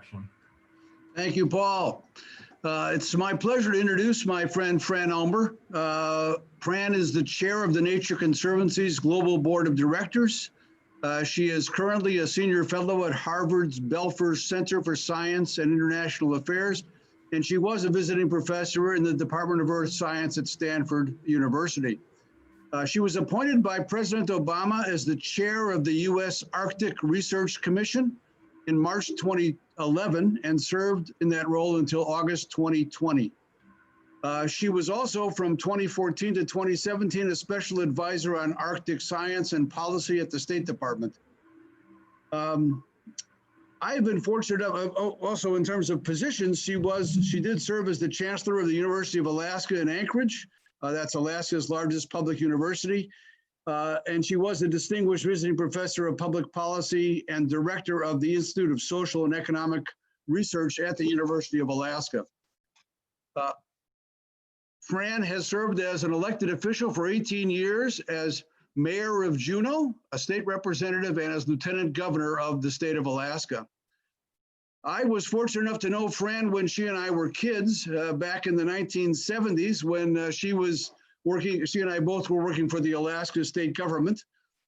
introduction. Thank you, Paul. It's my pleasure to introduce my friend Fran Ulmer. Fran is the chair of the Nature Conservancy's Global Board of Directors. She is currently a senior fellow at Harvard's Belfer Center for Science and International Affairs, and she was a visiting professor in the Department of Earth Science at Stanford University. She was appointed by President Obama as the chair of the U.S. Arctic Research Commission in March 2011 and served in that role until August 2020. She was also from 2014 to 2017 a special advisor on Arctic science and policy at the State Department. I've been fortunate also in terms of positions. She did serve as the chancellor of the University of Alaska in Anchorage. That's Alaska's largest public university. And she was a distinguished visiting professor of public policy and director of the Institute of Social and Economic Research at the University of Alaska. Fran has served as an elected official for 18 years as mayor of Juneau, a state representative, and as lieutenant governor of the state of Alaska. I was fortunate enough to know Fran when she and I were kids back in the 1970s when she and I both were working for the Alaska state government.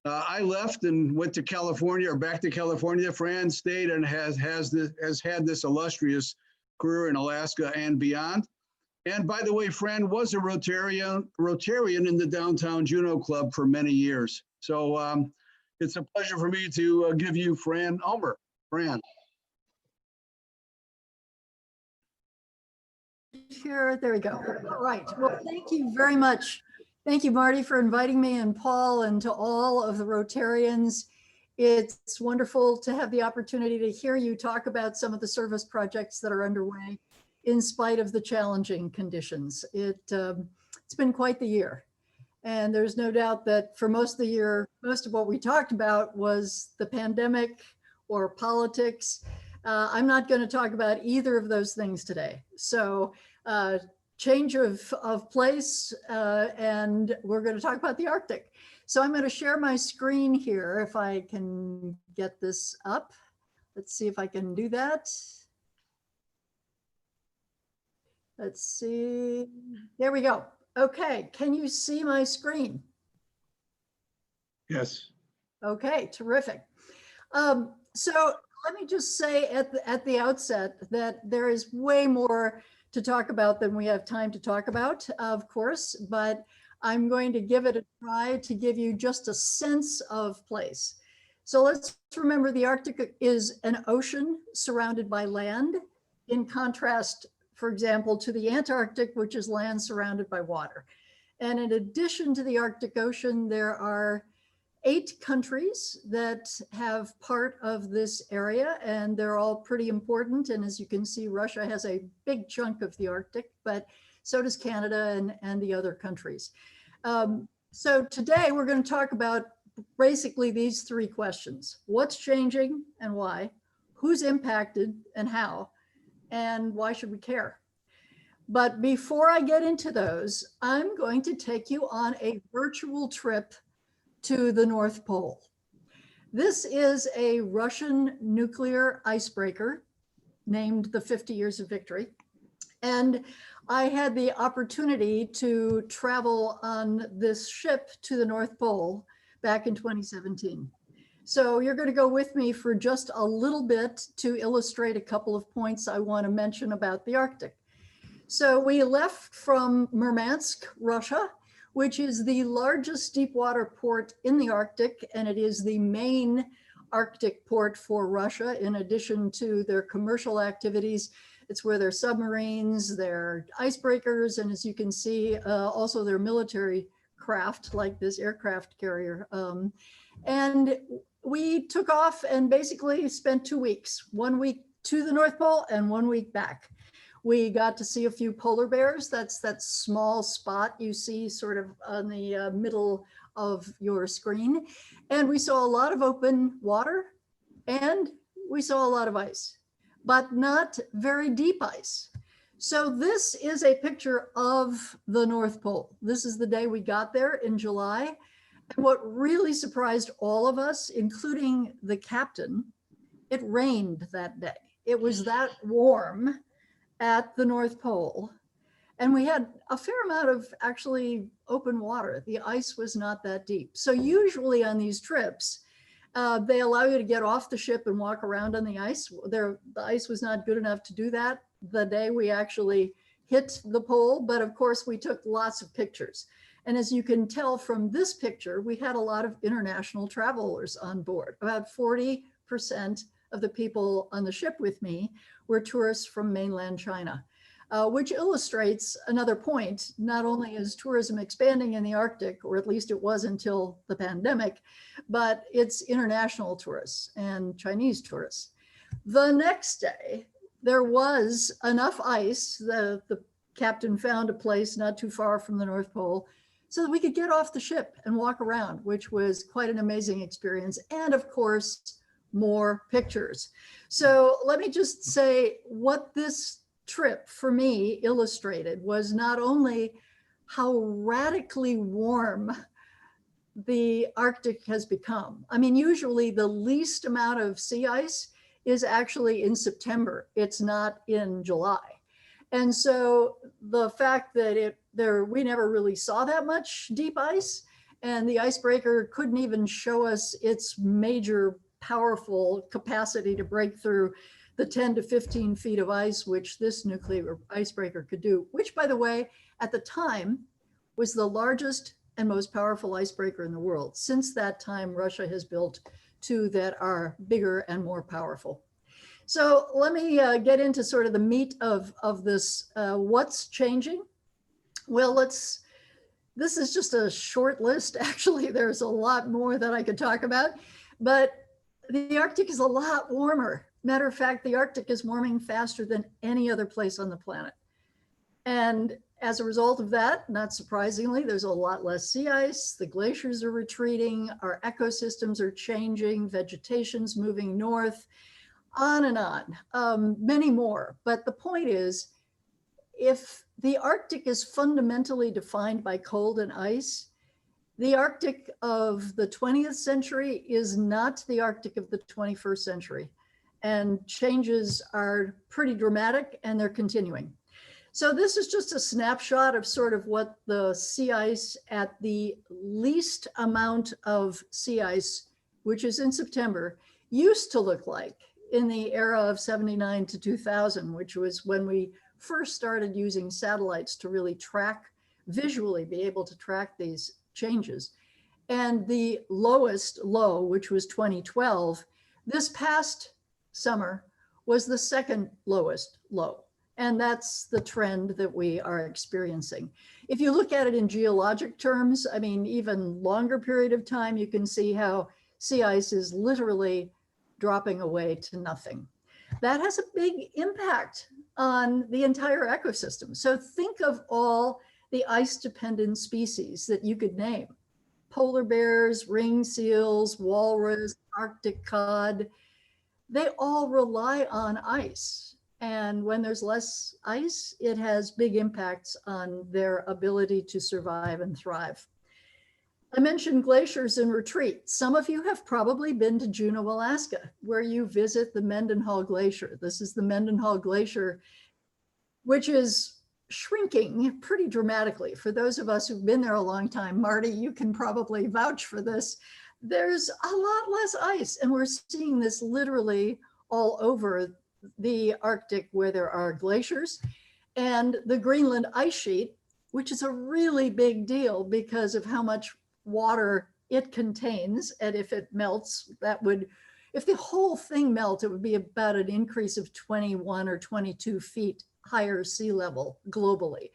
I left and went to California or back to California. Fran stayed and has had this illustrious career in Alaska and beyond. And by the way, Fran was a Rotarian in the Downtown Juneau Club for many years. So it's a pleasure for me to give you Fran Ulmer. Fran. Here, there we go. All right. Well, thank you very much. Thank you, Marty, for inviting me, and Paul, and to all of the Rotarians. It's wonderful to have the opportunity to hear you talk about some of the service projects that are underway in spite of the challenging conditions. It's been quite the year. And there's no doubt that for most of the year, most of what we talked about was the pandemic or politics. I'm not going to talk about either of those things today. So change of place, and we're going to talk about the Arctic. So I'm going to share my screen here if I can get this up. Let's see if I can do that. Let's see. There we go. Okay. Can you see my screen? Yes. Okay. Terrific. So let me just say at the outset that there is way more to talk about than we have time to talk about, of course, but I'm going to give it a try to give you just a sense of place. So let's remember the Arctic is an ocean surrounded by land, in contrast, for example, to the Antarctic, which is land surrounded by water. And in addition to the Arctic Ocean, there are 8 countries that have part of this area, and they're all pretty important. And as you can see, Russia has a big chunk of the Arctic, but so does Canada and the other countries. So today we're going to talk about basically these 3 questions. What's changing and why? Who's impacted and how? And why should we care? But before I get into those, I'm going to take you on a virtual trip to the North Pole. This is a Russian nuclear icebreaker named the 50 Years of Victory. And I had the opportunity to travel on this ship to the North Pole back in 2017. So you're going to go with me for just a little bit to illustrate a couple of points I want to mention about the Arctic. So we left from Murmansk, Russia, which is the largest deep water port in the Arctic, and it is the main Arctic port for Russia, in addition to their commercial activities. It's where their submarines, their icebreakers, and as you can see, also their military craft, like this aircraft carrier. And we took off and basically spent 2 weeks, 1 week to the North Pole and 1 week back. We got to see a few polar bears. That's that small spot you see sort of on the middle of your screen. And we saw a lot of open water, and we saw a lot of ice, but not very deep ice. So this is a picture of the North Pole. This is the day we got there in July. And what really surprised all of us, including the captain, it rained that day. it was that warm at the North Pole. And we had a fair amount of actually open water. The ice was not that deep. So usually on these trips, they allow you to get off the ship and walk around on the ice. The ice was not good enough to do that the day we actually hit the pole, but of course we took lots of pictures. And as you can tell from this picture, we had a lot of international travelers on board. About 40% of the people on the ship with me were tourists from mainland China, which illustrates another point. Not only is tourism expanding in the Arctic, or at least it was until the pandemic, but it's international tourists and Chinese tourists. The next day, there was enough ice, the captain found a place not too far from the North Pole, so that we could get off the ship and walk around, which was quite an amazing experience. And of course, more pictures. So let me just say what this trip for me illustrated was not only how radically warm the Arctic has become. I mean, usually the least amount of sea ice is actually in September. It's not in July. And so the fact that we never really saw that much deep ice, and the icebreaker couldn't even show us its major powerful capacity to break through the 10 to 15 feet of ice, which this nuclear icebreaker could do, which by the way, at the time was the largest and most powerful icebreaker in the world. Since that time, Russia has built two that are bigger and more powerful. So let me get into sort of the meat of this, what's changing. Well, this is just a short list. Actually, there's a lot more that I could talk about, but the Arctic is a lot warmer. Matter of fact, the Arctic is warming faster than any other place on the planet. And as a result of that, not surprisingly, there's a lot less sea ice, the glaciers are retreating, our ecosystems are changing, vegetation's moving north, on and on, many more. But the point is, if the Arctic is fundamentally defined by cold and ice, the Arctic of the 20th century is not the Arctic of the 21st century. And changes are pretty dramatic and they're continuing. So this is just a snapshot of sort of what the sea ice at the least amount of sea ice, which is in September, used to look like in the era of 79 to 2000, which was when we first started using satellites to really visually be able to track these changes. And the lowest low, which was 2012, this past summer was the second lowest low. And that's the trend that we are experiencing. If you look at it in geologic terms, I mean, even longer period of time, you can see how sea ice is literally dropping away to nothing. That has a big impact on the entire ecosystem. So think of all the ice-dependent species that you could name. Polar bears, ring seals, walrus, Arctic cod, they all rely on ice. And when there's less ice, it has big impacts on their ability to survive and thrive. I mentioned glaciers in retreat. Some of you have probably been to Juneau, Alaska, where you visit the Mendenhall Glacier. This is the Mendenhall Glacier, which is shrinking pretty dramatically. For those of us who've been there a long time, Marty, you can probably vouch for this. There's a lot less ice, and we're seeing this literally all over the Arctic where there are glaciers, and the Greenland ice sheet, which is a really big deal because of how much water it contains. And if it melts, if the whole thing melts, it would be about an increase of 21 or 22 feet higher sea level globally.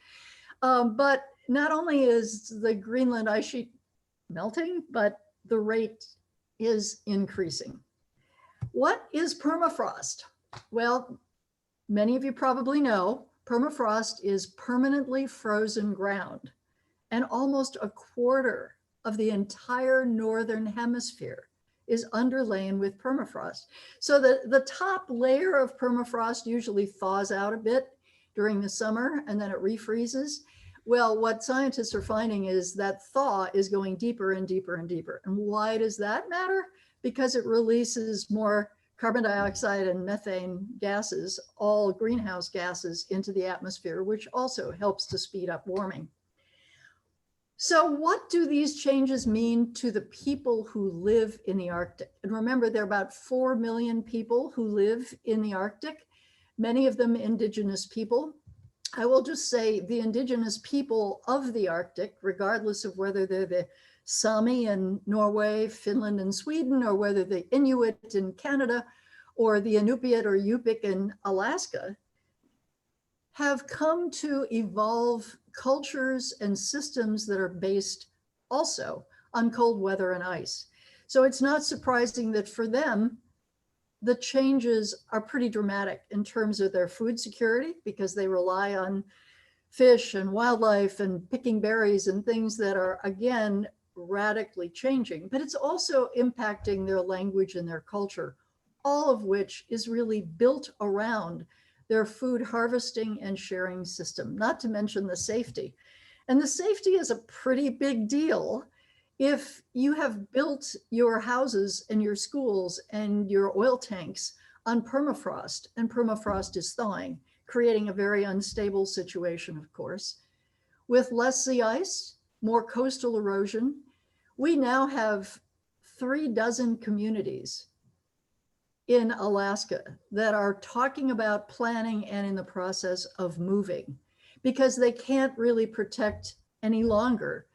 But not only is the Greenland ice sheet melting, but the rate is increasing. What is permafrost? Well, many of you probably know permafrost is permanently frozen ground, and almost a quarter of the entire northern hemisphere is underlain with permafrost. So the top layer of permafrost usually thaws out a bit during the summer and then it refreezes. Well, what scientists are finding is that thaw is going deeper and deeper and deeper. And why does that matter? Because it releases more carbon dioxide and methane gases, all greenhouse gases, into the atmosphere, which also helps to speed up warming. So what do these changes mean to the people who live in the Arctic? And remember, there are about 4 million people who live in the Arctic, many of them indigenous people. I will just say the indigenous people of the Arctic, regardless of whether they're the Sami in Norway, Finland, and Sweden, or whether the Inuit in Canada, or the Inupiat or Yupik in Alaska, have come to evolve cultures and systems that are based also on cold weather and ice. So it's not surprising that for them, the changes are pretty dramatic in terms of their food security, because they rely on fish and wildlife and picking berries and things that are, again, radically changing. But it's also impacting their language and their culture, all of which is really built around their food harvesting and sharing system, not to mention the safety. And the safety is a pretty big deal if you have built your houses and your schools and your oil tanks on permafrost, and permafrost is thawing, creating a very unstable situation, of course. With less sea ice, more coastal erosion, we now have 36 communities in Alaska that are talking about planning and in the process of moving, because they can't really protect any longer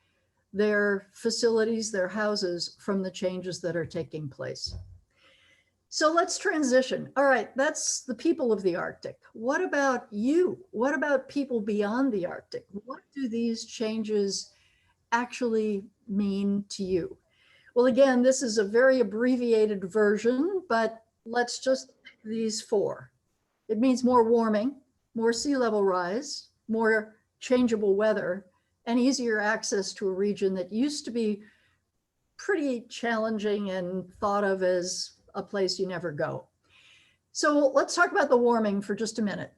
their facilities, their houses, from the changes that are taking place. So let's transition. All right, that's the people of the Arctic. What about you? What about people beyond the Arctic? What do these changes actually mean to you? Well, again, this is a very abbreviated version, but let's just pick these 4. It means more warming, more sea level rise, more changeable weather, and easier access to a region that used to be pretty challenging and thought of as a place you never go. So let's talk about the warming for just a minute.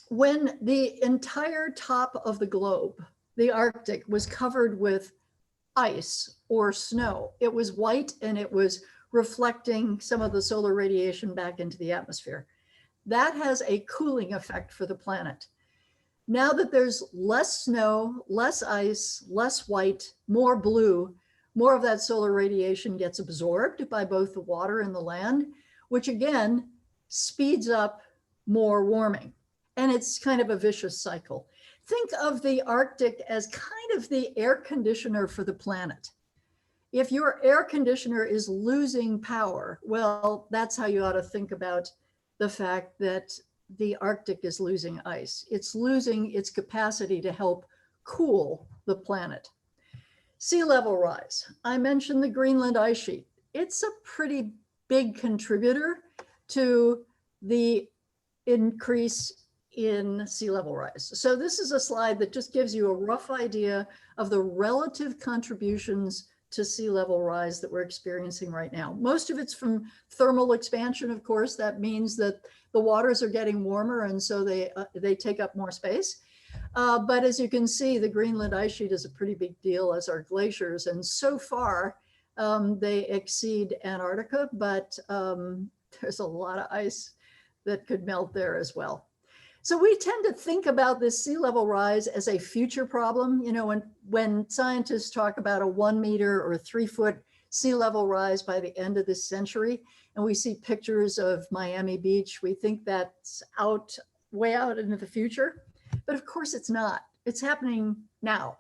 When the entire top of the globe, the Arctic, was covered with ice or snow, it was white and it was reflecting some of the solar radiation back into the atmosphere. That has a cooling effect for the planet. Now that there's less snow, less ice, less white, more blue, more of that solar radiation gets absorbed by both the water and the land, which again speeds up more warming. And it's kind of a vicious cycle. Think of the Arctic as kind of the air conditioner for the planet. If your air conditioner is losing power, well, that's how you ought to think about the fact that the Arctic is losing ice. It's losing its capacity to help cool the planet. Sea level rise. I mentioned the Greenland ice sheet. It's a pretty big contributor to the increase in sea level rise. So this is a slide that just gives you a rough idea of the relative contributions to sea level rise that we're experiencing right now. Most of it's from thermal expansion, of course. That means that the waters are getting warmer, and so they take up more space. But as you can see, the Greenland ice sheet is a pretty big deal, as are glaciers. And so far, they exceed Antarctica, but there's a lot of ice that could melt there as well. So we tend to think about this sea level rise as a future problem. You know, when scientists talk about a 1 meter or 3 foot sea level rise by the end of this century, and we see pictures of Miami Beach, we think that's way out into the future. But of course it's not. It's happening now.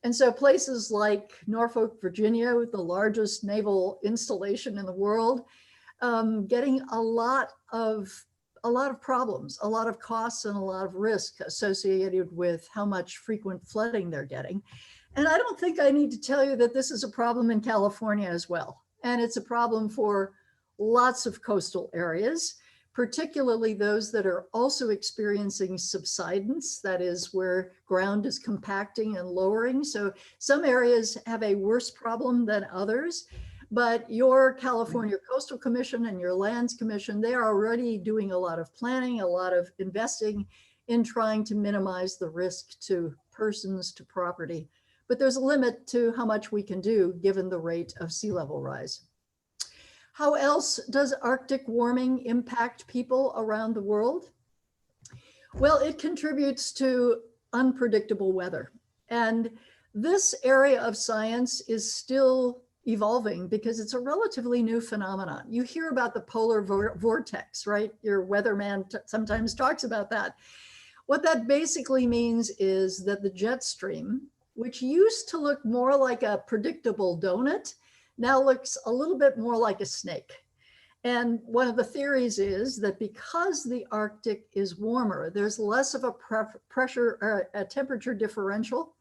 And so places like Norfolk, Virginia, with the largest naval installation in the world, getting a lot of problems, a lot of costs, and a lot of risk associated with how much frequent flooding they're getting. And I don't think I need to tell you that this is a problem in California as well. And it's a problem for lots of coastal areas, particularly those that are also experiencing subsidence, that is where ground is compacting and lowering. So some areas have a worse problem than others. But your California Coastal Commission and your Lands Commission, they are already doing a lot of planning, a lot of investing in trying to minimize the risk to persons, to property. But there's a limit to how much we can do given the rate of sea level rise. How else does Arctic warming impact people around the world? Well, it contributes to unpredictable weather. And this area of science is still evolving because it's a relatively new phenomenon. You hear about the polar vortex, right? Your weatherman sometimes talks about that. What that basically means is that the jet stream, which used to look more like a predictable donut, now looks a little bit more like a snake. And one of the theories is that because the Arctic is warmer, there's less of a pressure or a temperature differential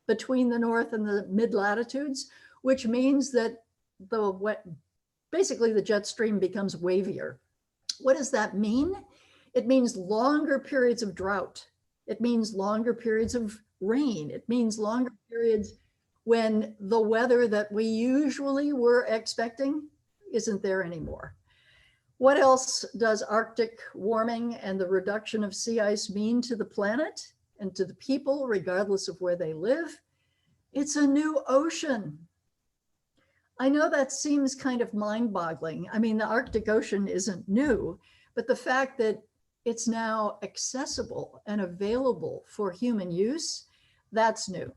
between the north and the mid latitudes, which means that basically the jet stream becomes wavier. What does that mean? It means longer periods of drought. It means longer periods of rain. It means longer periods when the weather that we usually were expecting isn't there anymore. What else does Arctic warming and the reduction of sea ice mean to the planet and to the people, regardless of where they live? It's a new ocean. I know that seems kind of mind-boggling. I mean, the Arctic Ocean isn't new, but the fact that it's now accessible and available for human use, that's new.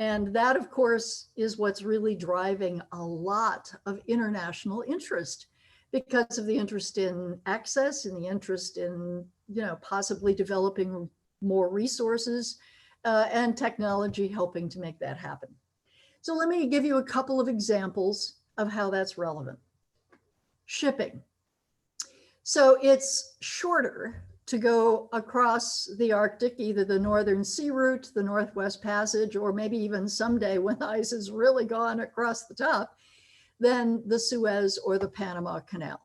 And that, of course, is what's really driving a lot of international interest, because of the interest in access and the interest in, possibly developing more resources and technology helping to make that happen. So let me give you a couple of examples of how that's relevant. Shipping. So it's shorter to go across the Arctic, either the Northern Sea Route, the Northwest Passage, or maybe even someday when the ice is really gone across the top, than the Suez or the Panama Canal.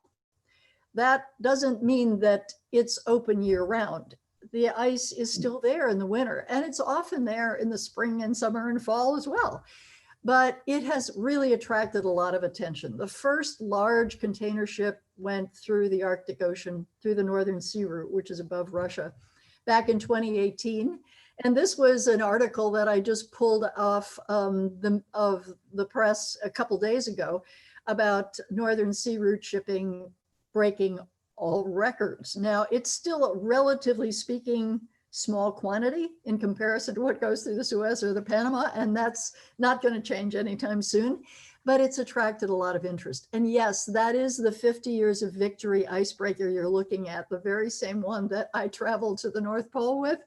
That doesn't mean that it's open year round. The ice is still there in the winter, and it's often there in the spring and summer and fall as well. But it has really attracted a lot of attention. The first large container ship went through the Arctic Ocean, through the Northern Sea Route, which is above Russia, back in 2018. And this was an article that I just pulled off of the press a couple days ago about Northern Sea Route shipping breaking all records. Now, it's still a relatively speaking small quantity in comparison to what goes through the Suez or the Panama, and that's not going to change anytime soon, but it's attracted a lot of interest. And yes, that is the 50 years of victory icebreaker you're looking at, the very same one that I traveled to the North Pole with.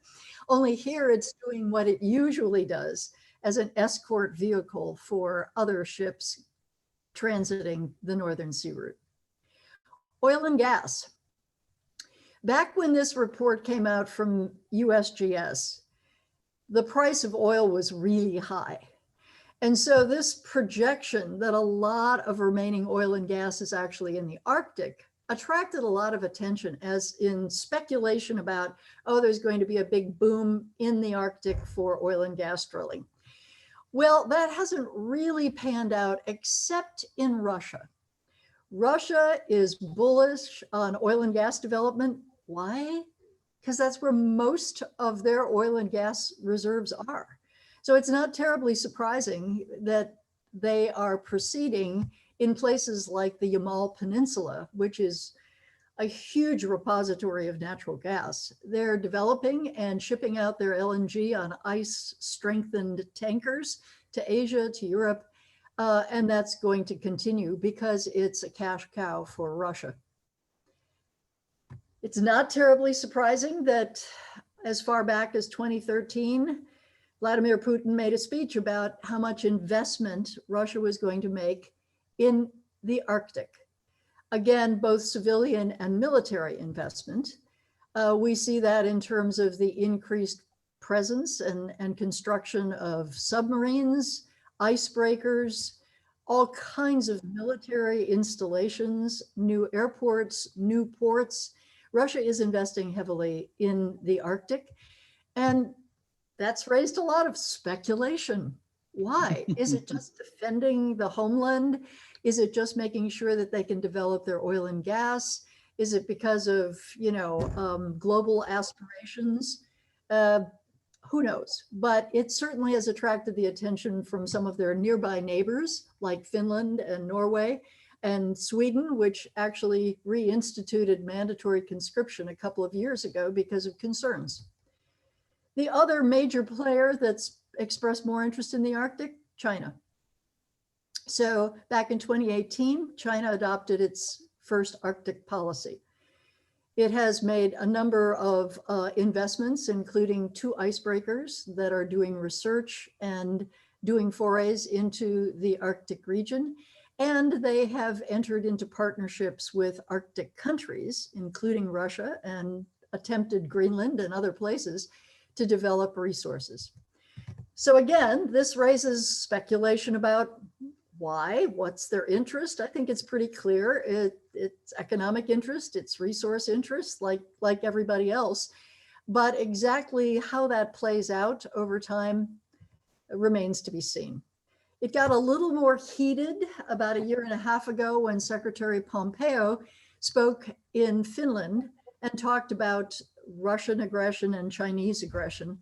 Only here it's doing what it usually does as an escort vehicle for other ships transiting the Northern Sea Route. Oil and gas. Back when this report came out from USGS, the price of oil was really high. And so this projection that a lot of remaining oil and gas is actually in the Arctic attracted a lot of attention, as in speculation about, oh, there's going to be a big boom in the Arctic for oil and gas drilling. Well, that hasn't really panned out except in Russia. Russia is bullish on oil and gas development. Why? Because that's where most of their oil and gas reserves are. So it's not terribly surprising that they are proceeding in places like the Yamal Peninsula, which is a huge repository of natural gas. They're developing and shipping out their LNG on ice-strengthened tankers to Asia, to Europe, and that's going to continue because it's a cash cow for Russia. It's not terribly surprising that as far back as 2013, Vladimir Putin made a speech about how much investment Russia was going to make in the Arctic. Again, both civilian and military investment. We see that in terms of the increased presence and construction of submarines, icebreakers, all kinds of military installations, new airports, new ports. Russia is investing heavily in the Arctic, and that's raised a lot of speculation. Why? Is it just defending the homeland? Is it just making sure that they can develop their oil and gas? Is it because of, global aspirations? Who knows? But it certainly has attracted the attention from some of their nearby neighbors, like Finland and Norway, and Sweden, which actually reinstituted mandatory conscription a couple of years ago because of concerns. The other major player that's expressed more interest in the Arctic, China. So back in 2018, China adopted its first Arctic policy. It has made a number of investments, including 2 icebreakers that are doing research and doing forays into the Arctic region. And they have entered into partnerships with Arctic countries, including Russia, and attempted Greenland and other places to develop resources. So again, this raises speculation about why, what's their interest? I think it's pretty clear. It's economic interest, it's resource interest, like everybody else. But exactly how that plays out over time remains to be seen. It got a little more heated about a year and a half ago when Secretary Pompeo spoke in Finland and talked about Russian aggression and Chinese aggression,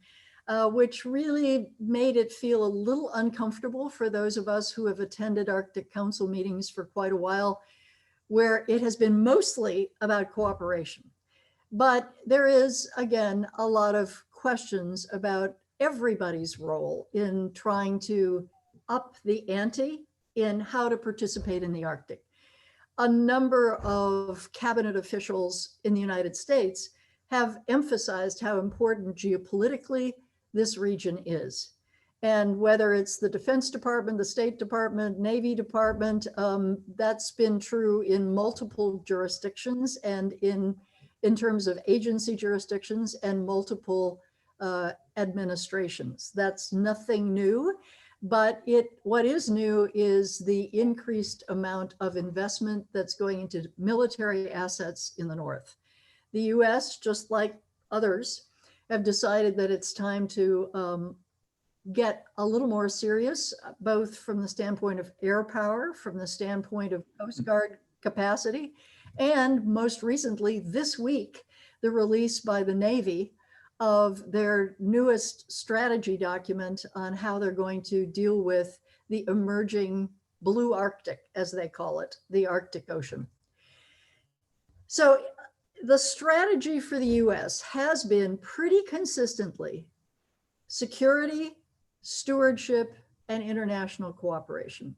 which really made it feel a little uncomfortable for those of us who have attended Arctic Council meetings for quite a while, where it has been mostly about cooperation. But there is, again, a lot of questions about everybody's role in trying to up the ante in how to participate in the Arctic. A number of cabinet officials in the United States have emphasized how important geopolitically this region is. And whether it's the Defense Department, the State Department, Navy Department, that's been true in multiple jurisdictions and in terms of agency jurisdictions and multiple administrations. That's nothing new, but what is new is the increased amount of investment that's going into military assets in the North. The US, just like others, have decided that it's time to get a little more serious, both from the standpoint of air power, from the standpoint of Coast Guard capacity, and most recently this week, the release by the Navy of their newest strategy document on how they're going to deal with the emerging blue Arctic, as they call it, the Arctic Ocean. So the strategy for the US has been pretty consistently security, stewardship, and international cooperation.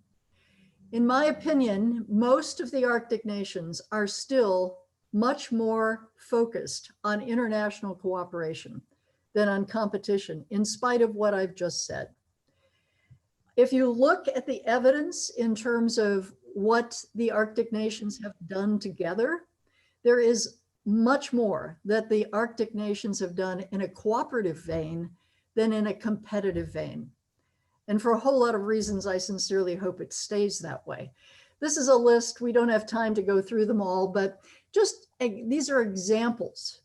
In my opinion, most of the Arctic nations are still much more focused on international cooperation than on competition, in spite of what I've just said. If you look at the evidence in terms of what the Arctic nations have done together, there is much more that the Arctic nations have done in a cooperative vein than in a competitive vein. And for a whole lot of reasons, I sincerely hope it stays that way. This is a list, we don't have time to go through them all, but just these are examples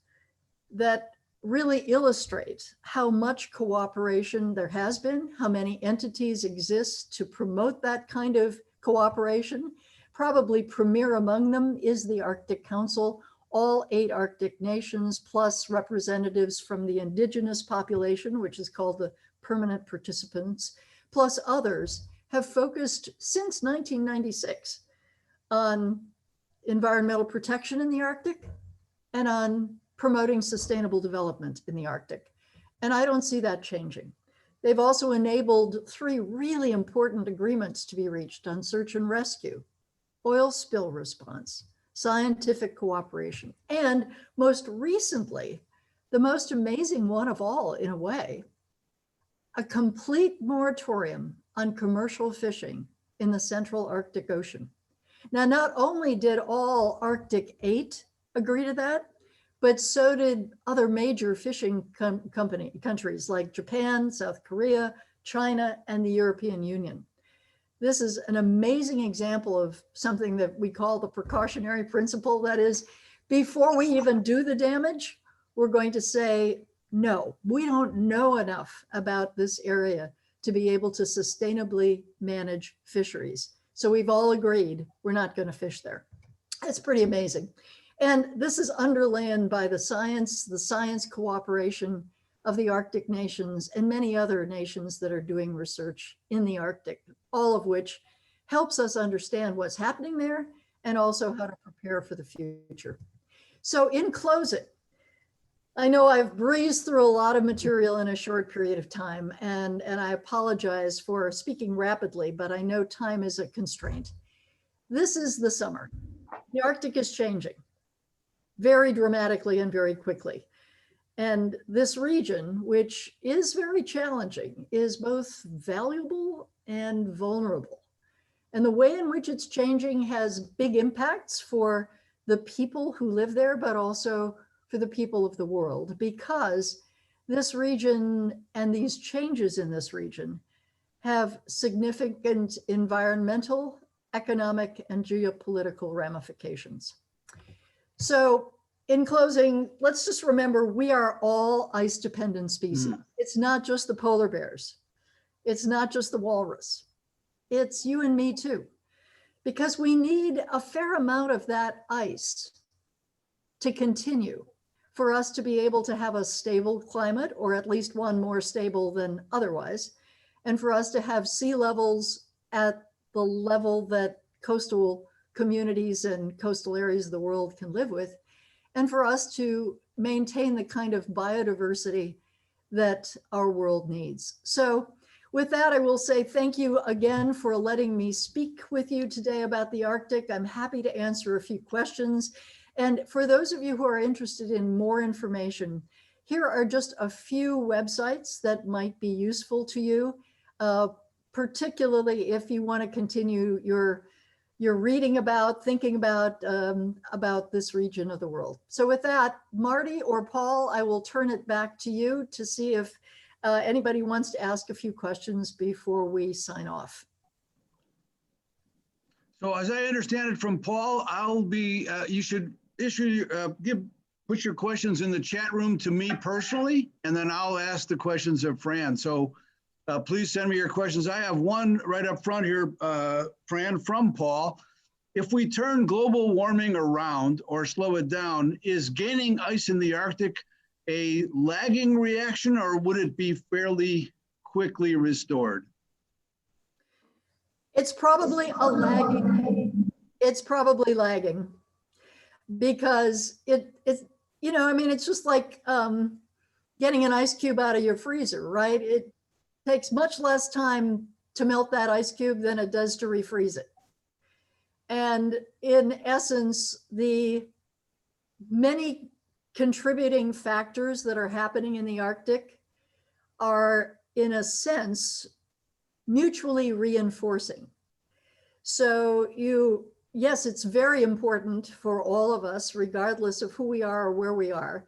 that really illustrate how much cooperation there has been, how many entities exist to promote that kind of cooperation. Probably premier among them is the Arctic Council. All 8 Arctic nations, plus representatives from the indigenous population, which is called the permanent participants, plus others, have focused since 1996 on environmental protection in the Arctic and on promoting sustainable development in the Arctic. And I don't see that changing. They've also enabled 3 really important agreements to be reached on search and rescue, oil spill response, scientific cooperation, and most recently, the most amazing one of all in a way, a complete moratorium on commercial fishing in the Central Arctic Ocean. Now, not only did all Arctic 8 agree to that, but so did other major fishing countries like Japan, South Korea, China, and the European Union. This is an amazing example of something that we call the precautionary principle. That is, before we even do the damage, we're going to say, no, we don't know enough about this area to be able to sustainably manage fisheries. So we've all agreed we're not going to fish there. That's pretty amazing. And this is underlain by the science cooperation of the Arctic nations and many other nations that are doing research in the Arctic, all of which helps us understand what's happening there and also how to prepare for the future. So in closing, I know I've breezed through a lot of material in a short period of time, and I apologize for speaking rapidly, but I know time is a constraint. This is the summer. The Arctic is changing very dramatically and very quickly. And this region, which is very challenging, is both valuable and vulnerable. And the way in which it's changing has big impacts for the people who live there, but also for the people of the world, because this region and these changes in this region have significant environmental, economic, and geopolitical ramifications. So in closing, let's just remember we are all ice-dependent species. It's not just the polar bears. It's not just the walrus. It's you and me too, because we need a fair amount of that ice to continue for us to be able to have a stable climate, or at least one more stable than otherwise, and for us to have sea levels at the level that coastal communities and coastal areas of the world can live with, and for us to maintain the kind of biodiversity that our world needs. So with that, I will say thank you again for letting me speak with you today about the Arctic. I'm happy to answer a few questions. And for those of you who are interested in more information, here are just a few websites that might be useful to you, particularly if you want to continue your reading about, thinking about this region of the world. So with that, Marty or Paul, I will turn it back to you to see if anybody wants to ask a few questions before we sign off. So as I understand it from Paul, I'll be, you should put your questions in the chat room to me personally, and then I'll ask the questions of Fran. So please send me your questions. I have one right up front here, Fran, from Paul. If we turn global warming around or slow it down, is gaining ice in the Arctic a lagging reaction, or would it be fairly quickly restored? It's probably a lagging. It's probably lagging because it's, you know, I mean, it's just like getting an ice cube out of your freezer, right? It takes much less time to melt that ice cube than it does to refreeze it. And in essence, the many contributing factors that are happening in the Arctic are, in a sense, mutually reinforcing. So yes, it's very important for all of us, regardless of who we are or where we are,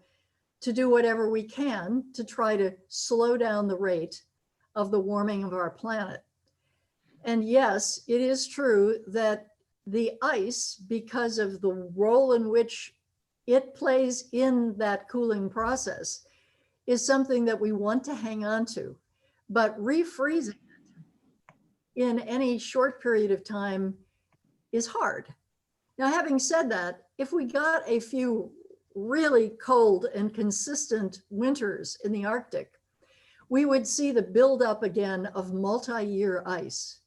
to do whatever we can to try to slow down the rate of the warming of our planet. And yes, it is true that the ice, because of the role in which it plays in that cooling process, is something that we want to hang on to. But refreezing it in any short period of time is hard. Now, having said that, if we got a few really cold and consistent winters in the Arctic, we would see the buildup again of multi-year ice.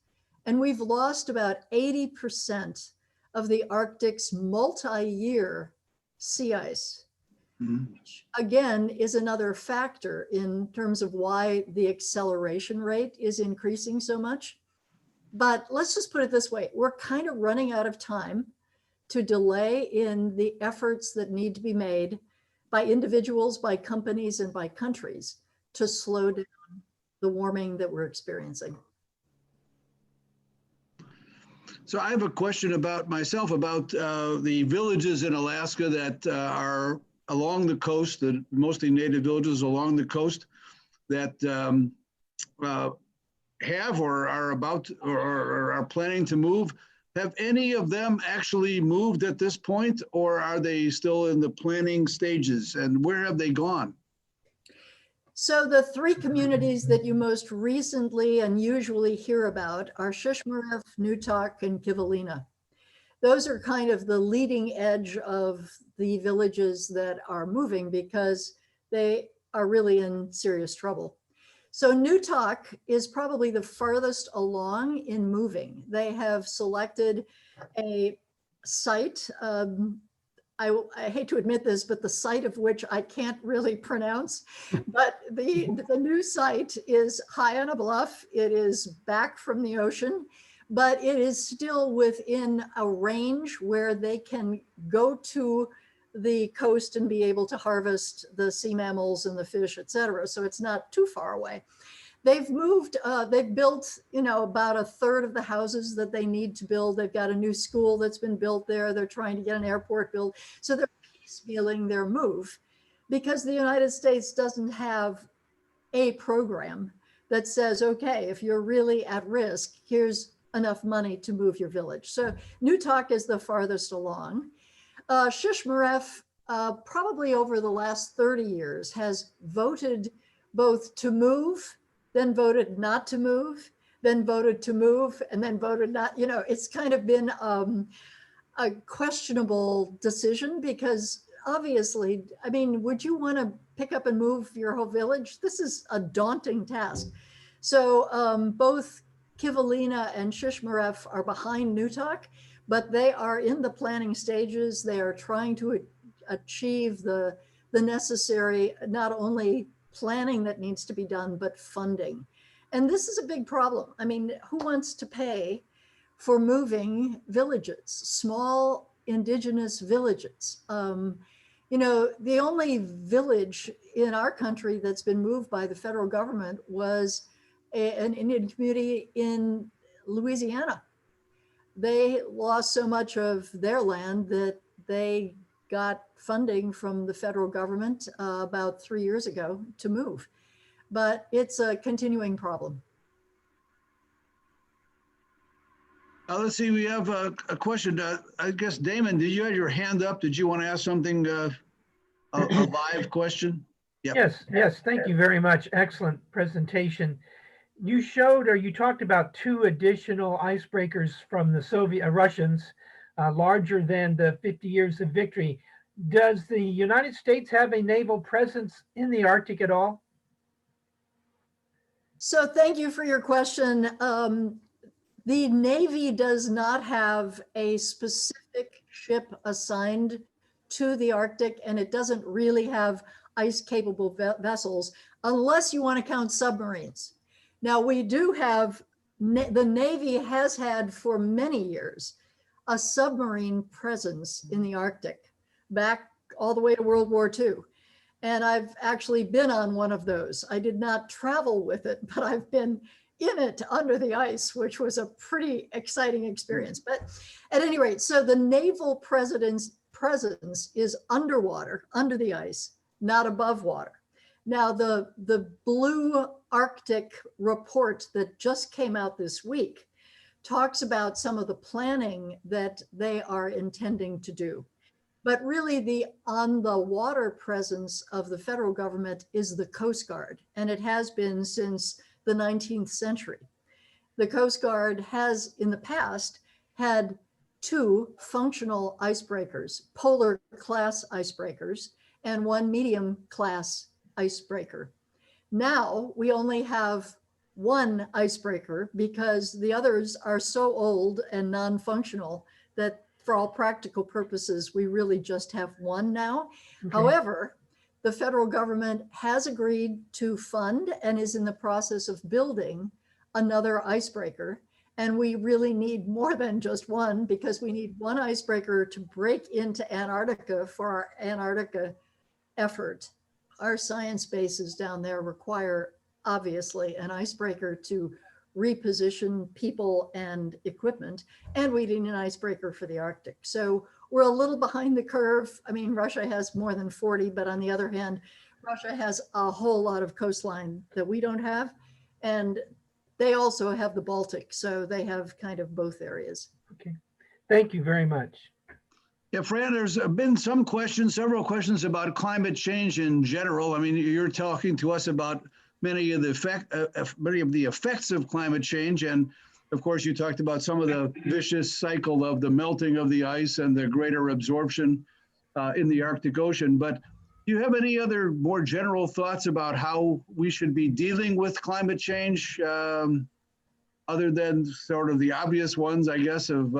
And we've lost about 80% of the Arctic's multi-year sea ice, which again is another factor in terms of why the acceleration rate is increasing so much. But let's just put it this way, we're kind of running out of time to delay in the efforts that need to be made by individuals, by companies, and by countries to slow down the warming that we're experiencing. So I have a question about myself, about the villages in Alaska that are along the coast, the mostly native villages along the coast that have or are about or are planning to move. Have any of them actually moved at this point, or are they still in the planning stages, and where have they gone? So the three communities that you most recently and usually hear about are Shishmaref, Newtok, and Kivalina. Those are kind of the leading edge of the villages that are moving because they are really in serious trouble. So Newtok is probably the farthest along in moving. They have selected a site. I hate to admit this, but the site of which I can't really pronounce, but the new site is high on a bluff. It is back from the ocean, but it is still within a range where they can go to the coast and be able to harvest the sea mammals and the fish, et cetera. So it's not too far away. They've moved, they've built, about a third of the houses that they need to build. They've got a new school that's been built there. They're trying to get an airport built. So they're piecemealing their move because the United States doesn't have a program that says, okay, if you're really at risk, here's enough money to move your village. So Newtok is the farthest along. Shishmaref, probably over the last 30 years, has voted both to move, then voted not to move, then voted to move, and then voted not. It's kind of been a questionable decision because obviously, would you want to pick up and move your whole village? This is a daunting task. So both Kivalina and Shishmaref are behind Newtok, but they are in the planning stages. They are trying to achieve the necessary, not only planning that needs to be done, but funding. And this is a big problem. Who wants to pay for moving villages, small indigenous villages? The only village in our country that's been moved by the federal government was an Indian community in Louisiana. They lost so much of their land that they got funding from the federal government about 3 years ago to move. But it's a continuing problem. Let's see, we have a question. I guess, Damon, did you have your hand up? Did you want to ask something, a live question? Yep. Yes, thank you very much. Excellent presentation. You showed, or you talked about 2 additional icebreakers from the Russians, larger than the 50 years of victory. Does the United States have a naval presence in the Arctic at all? So thank you for your question. The Navy does not have a specific ship assigned to the Arctic, and it doesn't really have ice-capable vessels, unless you want to count submarines. Now, we do have, the Navy has had for many years, a submarine presence in the Arctic, back all the way to World War II. And I've actually been on one of those. I did not travel with it, but I've been in it under the ice, which was a pretty exciting experience. But at any rate, so the naval presence is underwater, under the ice, not above water. Now, the Blue Arctic report that just came out this week talks about some of the planning that they are intending to do. But really, the on the water presence of the federal government is the Coast Guard, and it has been since the 19th century. The Coast Guard has, in the past, had 2 functional icebreakers, polar class icebreakers, and 1 medium class icebreaker. Now we only have 1 icebreaker because the others are so old and non-functional that for all practical purposes, we really just have 1 now. Okay. However, the federal government has agreed to fund and is in the process of building another icebreaker. And we really need more than just 1, because we need 1 icebreaker to break into Antarctica for our Antarctica effort. Our science bases down there require, obviously, an icebreaker to reposition people and equipment, and we need an icebreaker for the Arctic. So we're a little behind the curve. Russia has more than 40, but on the other hand, Russia has a whole lot of coastline that we don't have. And they also have the Baltic, so they have kind of both areas. Okay, thank you very much. Yeah, Fran, there's been some questions, several questions about climate change in general. You're talking to us about many of the effects of climate change. And of course, you talked about some of the vicious cycle of the melting of the ice and the greater absorption in the Arctic Ocean. But Do you have any other more general thoughts about how we should be dealing with climate change, other than sort of the obvious ones, I guess, of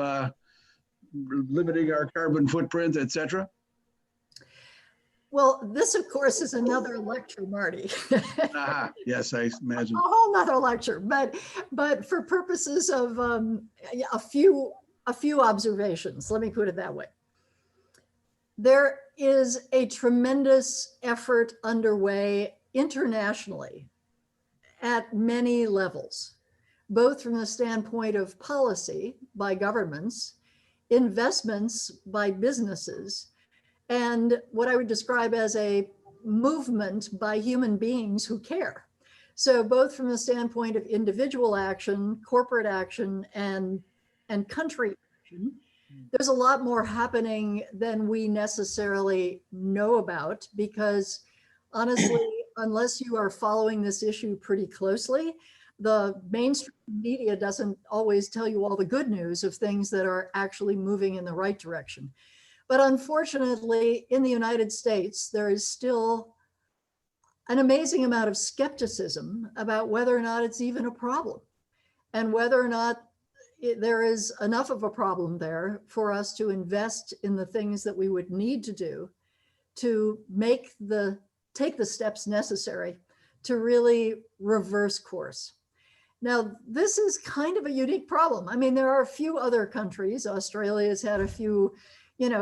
limiting our carbon footprint, et cetera? Well, this, of course, is another lecture, Marty. Aha, yes, I imagine. A whole nother lecture, but for purposes of a few observations, let me put it that way. There is a tremendous effort underway internationally at many levels, both from the standpoint of policy by governments, investments by businesses, and what I would describe as a movement by human beings who care. So both from the standpoint of individual action, corporate action, and country action, there's a lot more happening than we necessarily know about, because honestly, unless you are following this issue pretty closely, the mainstream media doesn't always tell you all the good news of things that are actually moving in the right direction. But unfortunately, in the United States, there is still an amazing amount of skepticism about whether or not it's even a problem, and whether or not there is enough of a problem there for us to invest in the things that we would need to do to take the steps necessary to really reverse course. Now, this is kind of a unique problem. I mean, there are a few other countries. Australia has had a few,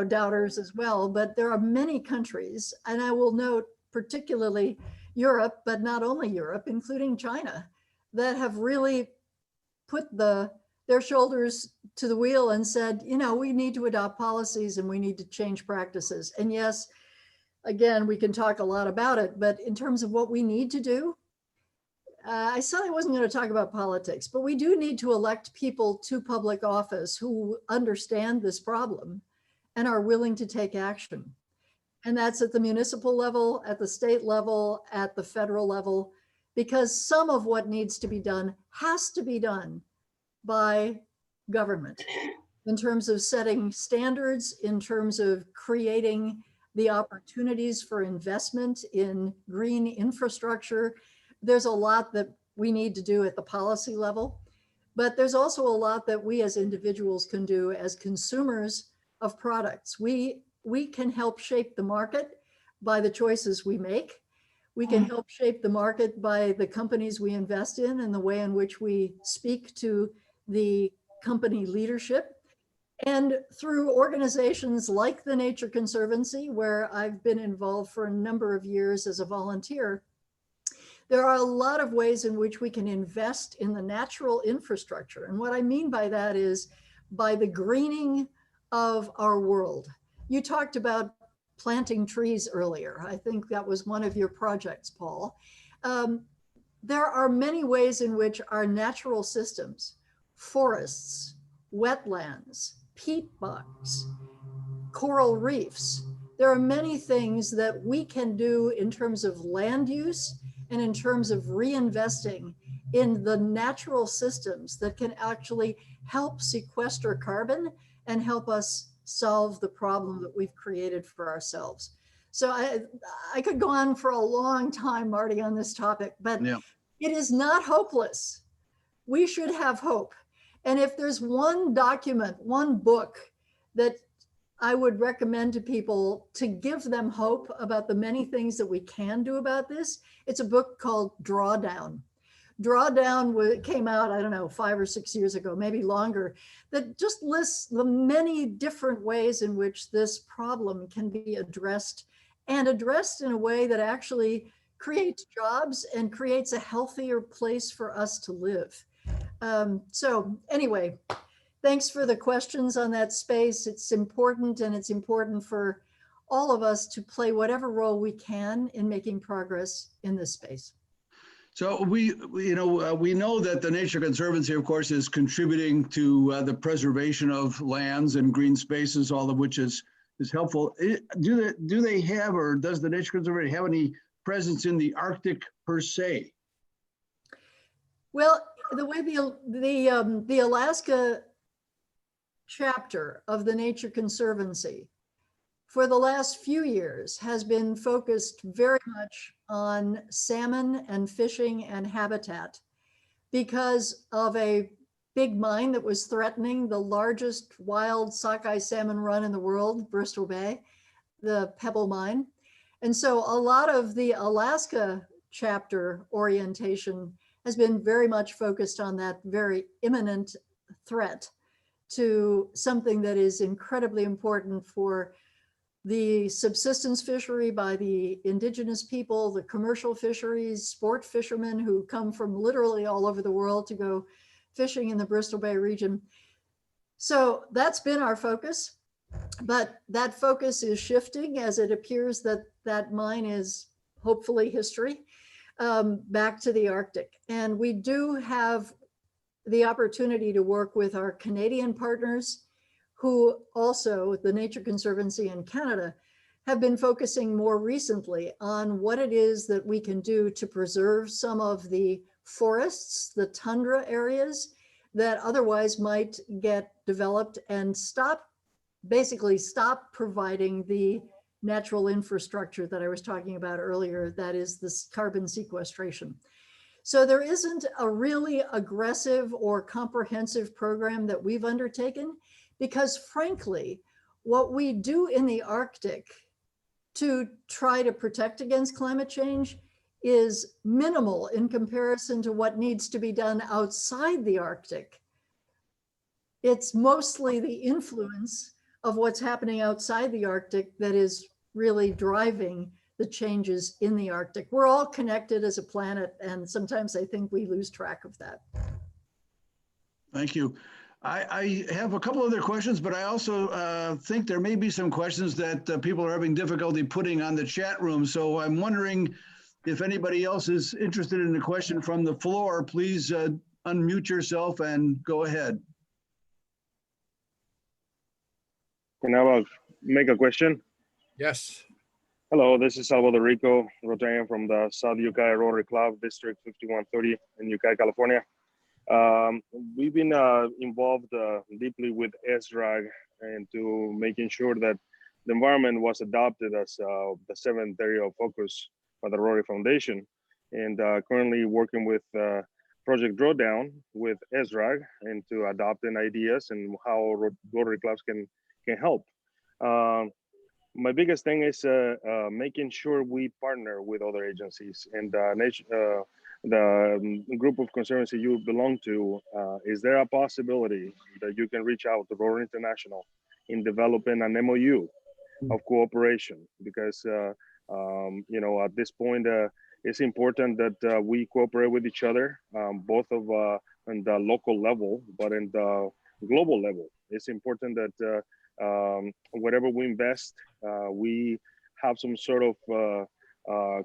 doubters as well, but there are many countries, and I will note particularly Europe, but not only Europe, including China, that have really put their shoulders to the wheel and said, we need to adopt policies and we need to change practices. And yes, again, we can talk a lot about it, but in terms of what we need to do, I said I wasn't going to talk about politics, but we do need to elect people to public office who understand this problem and are willing to take action. And that's at the municipal level, at the state level, at the federal level, because some of what needs to be done has to be done by government in terms of setting standards, in terms of creating the opportunities for investment in green infrastructure. There's a lot that we need to do at the policy level, but there's also a lot that we as individuals can do as consumers of products. We can help shape the market by the choices we make. We can help shape the market by the companies we invest in and the way in which we speak to the company leadership. And through organizations like the Nature Conservancy, where I've been involved for a number of years as a volunteer, there are a lot of ways in which we can invest in the natural infrastructure. And what I mean by that is by the greening of our world. You talked about planting trees earlier. I think that was one of your projects, Paul. There are many ways in which our natural systems, forests, wetlands, peat bogs, coral reefs, there are many things that we can do in terms of land use and in terms of reinvesting in the natural systems that can actually help sequester carbon and help us solve the problem that we've created for ourselves. So I could go on for a long time, Marty, on this topic, but yeah, it is not hopeless. We should have hope. And if there's one document, one book that I would recommend to people to give them hope about the many things that we can do about this, it's a book called Drawdown. Drawdown came out, I don't know, 5 or 6 years ago, maybe longer, that just lists the many different ways in which this problem can be addressed, and addressed in a way that actually creates jobs and creates a healthier place for us to live. So anyway, thanks for the questions on that space. It's important, and it's important for all of us to play whatever role we can in making progress in this space. So we know that the Nature Conservancy, of course, is contributing to the preservation of lands and green spaces, all of which is helpful. Do they have, or does the Nature Conservancy have any presence in the Arctic per se? Well, the way the Alaska chapter of the Nature Conservancy for the last few years has been focused very much on salmon and fishing and habitat because of a big mine that was threatening the largest wild sockeye salmon run in the world, Bristol Bay, the Pebble Mine. And so a lot of the Alaska chapter orientation has been very much focused on that very imminent threat to something that is incredibly important for the subsistence fishery by the indigenous people, the commercial fisheries, sport fishermen who come from literally all over the world to go fishing in the Bristol Bay region. So that's been our focus, but that focus is shifting as it appears that that mine is hopefully history, back to the Arctic. And we do have the opportunity to work with our Canadian partners who also, the Nature Conservancy in Canada, have been focusing more recently on what it is that we can do to preserve some of the forests, the tundra areas that otherwise might get developed and basically stop providing the natural infrastructure that I was talking about earlier, that is this carbon sequestration. So there isn't a really aggressive or comprehensive program that we've undertaken, because frankly, what we do in the Arctic to try to protect against climate change is minimal in comparison to what needs to be done outside the Arctic. It's mostly the influence of what's happening outside the Arctic that is really driving the changes in the Arctic. We're all connected as a planet, and sometimes I think we lose track of that. Thank you. I have a couple other questions, but I also think there may be some questions that people are having difficulty putting on the chat room. So I'm wondering if anybody else is interested in a question from the floor, please unmute yourself and go ahead. Can I make a question? Yes. Hello, this is Salvador Rico, Rotarian from the South Ukiah Rotary Club, District 5130 in Ukiah, California. We've been involved deeply with SRAG and to making sure that the environment was adopted as the seventh area of focus by the Rotary Foundation, and currently working with Project Drawdown with SRAG and to adopting ideas and how Rotary clubs can help. My biggest thing is making sure we partner with other agencies, and the group of conservancy you belong to, is there a possibility that you can reach out to Rotary International in developing an MOU of cooperation? Because you know, at this point, it's important that we cooperate with each other, both of on the local level, but in the global level. It's important that whatever we invest, we have some sort of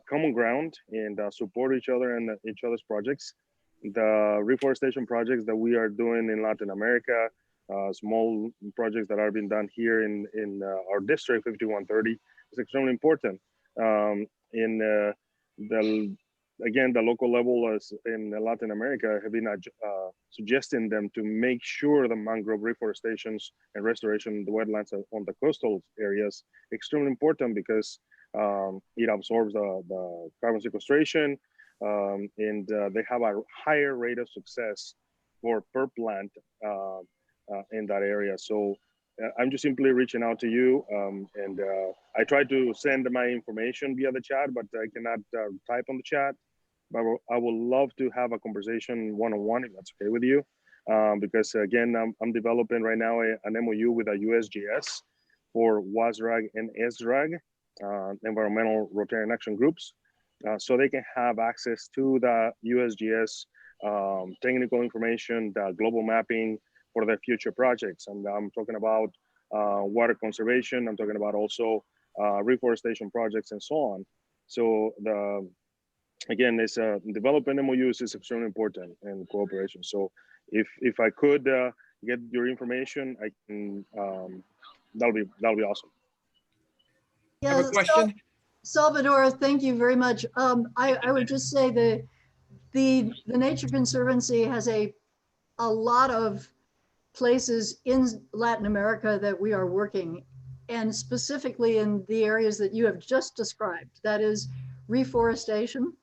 common ground and support each other and each other's projects. The reforestation projects that we are doing in Latin America, small projects that are being done here in our district 5130 is extremely important. Again, the local level is in Latin America have been suggesting them to make sure the mangrove reforestations and restoration of the wetlands on the coastal areas extremely important, because it absorbs the carbon sequestration, and they have a higher rate of success for per plant in that area. So I'm just simply reaching out to you, and I try to send my information via the chat, but I cannot type on the chat. But I would love to have a conversation one-on-one, if that's okay with you, because again, I'm developing right now an MOU with a USGS for WASRAG and SRAG, environmental Rotarian action groups, so they can have access to the USGS technical information, the global mapping for their future projects. And I'm talking about water conservation. I'm talking about also reforestation projects and so on. So again, it's developing MOUs is extremely important in cooperation. So if I could get your information, I can. That'll be awesome. Yeah, Have a question? Salvador, thank you very much. I would just say that the Nature Conservancy has a lot of places in Latin America that we are working. and specifically in the areas that you have just described, that is reforestation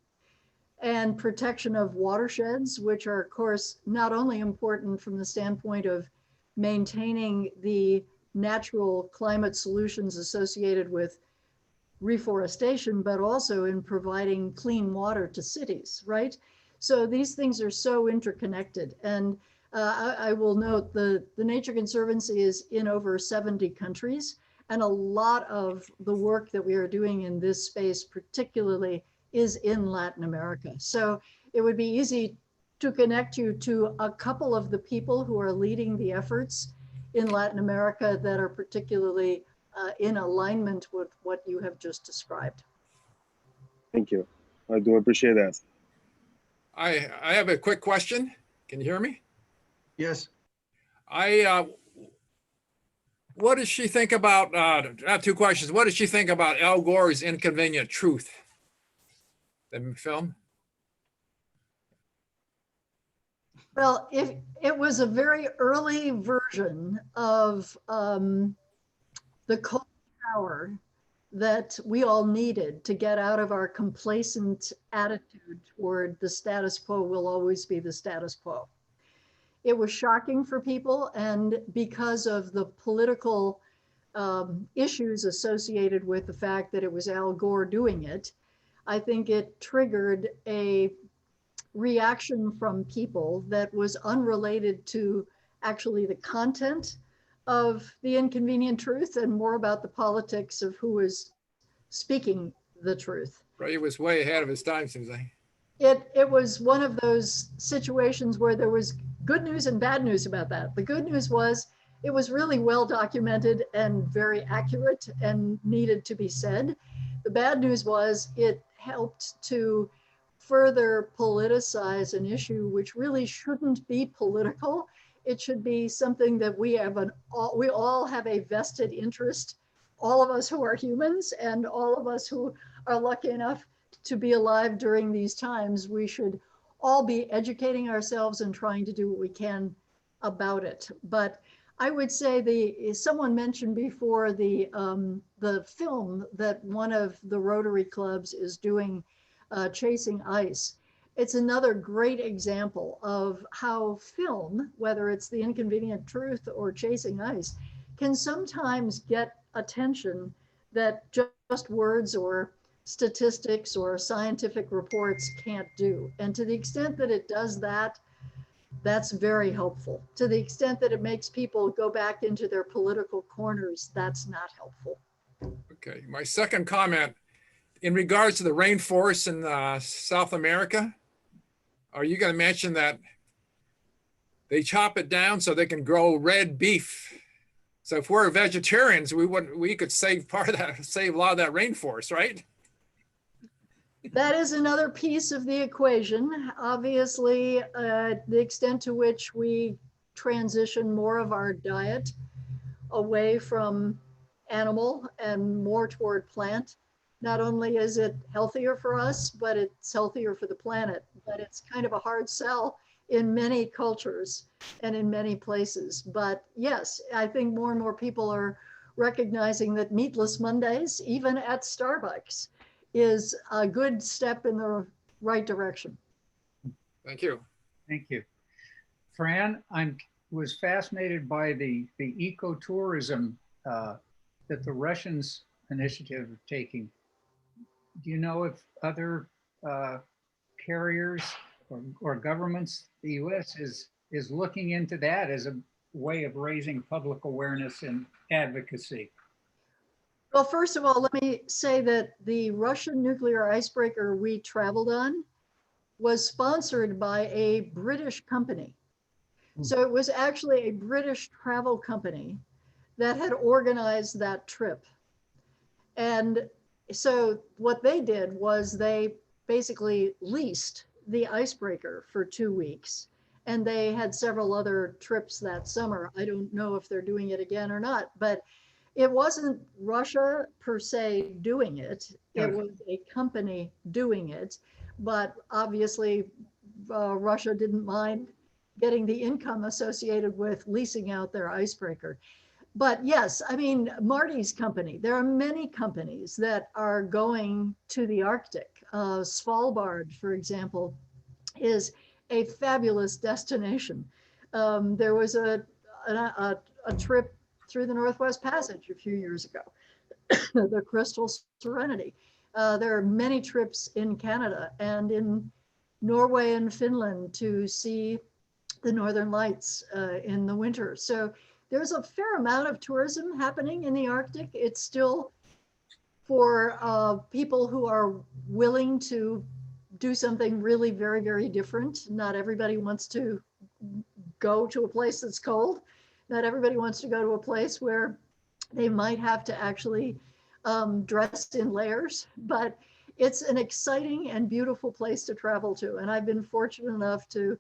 and protection of watersheds, which are, of course, not only important from the standpoint of maintaining the natural climate solutions associated with reforestation, but also in providing clean water to cities, right? So these things are so interconnected. And I will note the Nature Conservancy is in over 70 countries, and a lot of the work that we are doing in this space particularly is in Latin America. So it would be easy to connect you to a couple of the people who are leading the efforts in Latin America that are particularly in alignment with what you have just described. Thank you. I do appreciate that. I have a quick question. Can you hear me? Yes. What does she think about, I have two questions. What does she think about Al Gore's Inconvenient Truth? The film? Well, if it was a very early version of the cold power that we all needed to get out of our complacent attitude toward the status quo will always be the status quo. It was shocking for people, and because of the political issues associated with the fact that it was Al Gore doing it, I think it triggered a reaction from people that was unrelated to actually the content of the Inconvenient Truth and more about the politics of who is speaking the truth. Right, he was way ahead of his time, seems like. It was one of those situations where there was good news and bad news about that. The good news was it was really well documented and very accurate and needed to be said. The bad news was it helped to further politicize an issue which really shouldn't be political. It should be something that we all have a vested interest, all of us who are humans and all of us who are lucky enough to be alive during these times. We should all be educating ourselves and trying to do what we can about it. But I would say someone mentioned before the film that one of the Rotary clubs is doing, Chasing Ice. It's another great example of how film, whether it's The Inconvenient Truth or Chasing Ice, can sometimes get attention that just words or statistics or scientific reports can't do. And to the extent that it does that, that's very helpful. To the extent that it makes people go back into their political corners, that's not helpful. Okay, my second comment, in regards to the rainforests in South America, are you going to mention that they chop it down so they can grow red beef? So if we're vegetarians, we could save part of that, save a lot of that rainforest, right? That is another piece of the equation. Obviously, the extent to which we transition more of our diet away from animal and more toward plant, not only is it healthier for us, but it's healthier for the planet. But it's kind of a hard sell in many cultures and in many places. But yes, I think more and more people are recognizing that Meatless Mondays, even at Starbucks, is a good step in the right direction. Thank you. Thank you. Fran, was fascinated by the ecotourism that the Russians initiative are taking. Do you know if other carriers or governments, the US is looking into that as a way of raising public awareness and advocacy? Well, first of all, let me say that the Russian nuclear icebreaker we traveled on was sponsored by a British company. So it was actually a British travel company that had organized that trip. And so what they did was they basically leased the icebreaker for 2 weeks. And they had several other trips that summer. I don't know if they're doing it again or not, but it wasn't Russia per se doing it. It was a company doing it. But obviously, Russia didn't mind getting the income associated with leasing out their icebreaker. But yes, I mean, Marty's company, there are many companies that are going to the Arctic. Svalbard, for example, is a fabulous destination. There was a trip through the Northwest Passage a few years ago, the Crystal Serenity. There are many trips in Canada and in Norway and Finland to see the Northern Lights in the winter. So there's a fair amount of tourism happening in the Arctic. It's still for people who are willing to do something really very, very different. Not everybody wants to go to a place that's cold. Not everybody wants to go to a place where they might have to actually dress in layers, but it's an exciting and beautiful place to travel to. And I've been fortunate enough to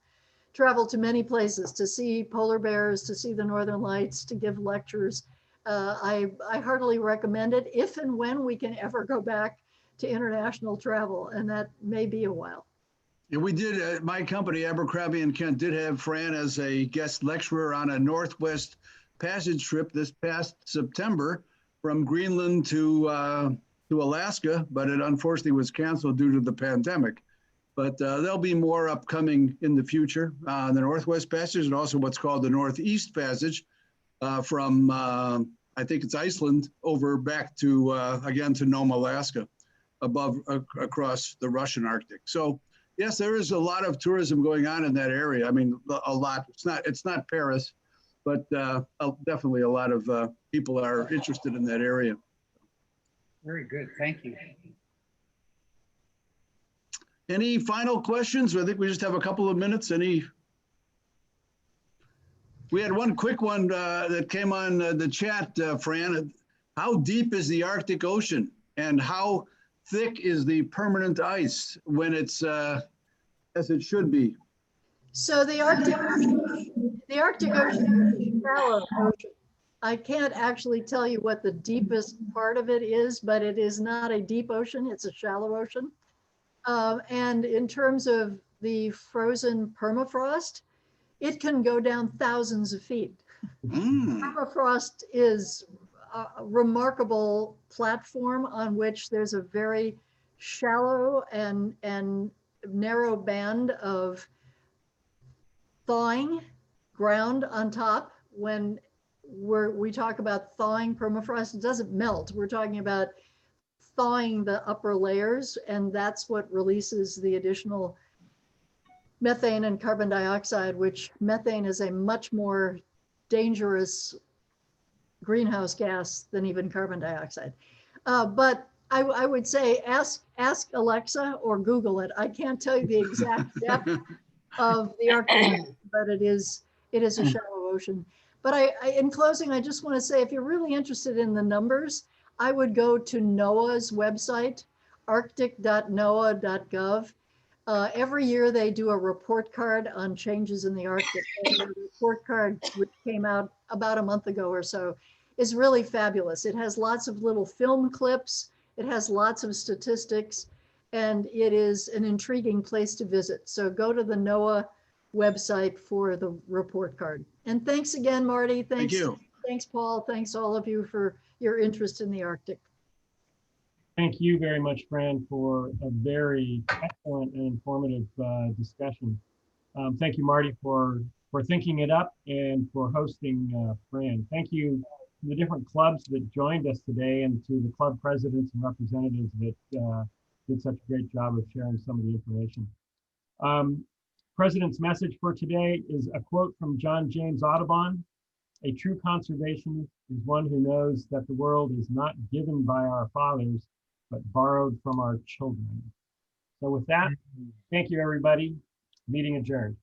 travel to many places to see polar bears, to see the Northern Lights, to give lectures. I heartily recommend it if and when we can ever go back to international travel, and that may be a while. Yeah, we did, my company, Abercrombie and Kent, did have Fran as a guest lecturer on a Northwest Passage trip this past September from Greenland to Alaska, but it unfortunately was canceled due to the pandemic. But there'll be more upcoming in the future. The Northwest Passage and also what's called the Northeast Passage from, I think it's Iceland, over back to, again, to Nome, Alaska, across the Russian Arctic. So yes, there is a lot of tourism going on in that area. I mean, a lot. It's not Paris, but definitely a lot of people are interested in that area. Very good. Thank you. Any final questions? I think we just have a couple of minutes. We had one quick one that came on the chat, Fran. How deep is the Arctic Ocean, and how thick is the permanent ice when it's as it should be? So the Arctic Ocean is a shallow ocean. I can't actually tell you what the deepest part of it is, but it is not a deep ocean, it's a shallow ocean. And in terms of the frozen permafrost, it can go down thousands of feet. Permafrost is a remarkable platform on which there's a very shallow and narrow band of thawing ground on top. When we talk about thawing permafrost, it doesn't melt. We're talking about thawing the upper layers, and that's what releases the additional methane and carbon dioxide, which methane is a much more dangerous greenhouse gas than even carbon dioxide. But I would say ask Alexa or Google it. I can't tell you the exact depth of the Arctic, but it is a shallow ocean. But in closing, I just want to say, if you're really interested in the numbers, I would go to NOAA's website, arctic.noaa.gov. Every year they do a report card on changes in the Arctic. And the report card, which came out about a month ago or so, is really fabulous. It has lots of little film clips. It has lots of statistics, and it is an intriguing place to visit. So go to the NOAA website for the report card. And thanks again, Marty. Thank you. Thanks, Paul. Thanks all of you for your interest in the Arctic. Thank you very much, Fran, for a very excellent and informative discussion. Thank you, Marty, for thinking it up and for hosting Fran. Thank you to the different clubs that joined us today, and to the club presidents and representatives that did such a great job of sharing some of the information. President's message for today is a quote from John James Audubon: "A true conservationist is one who knows that the world is not given by our fathers, but borrowed from our children." So with that, thank you, everybody. Meeting adjourned.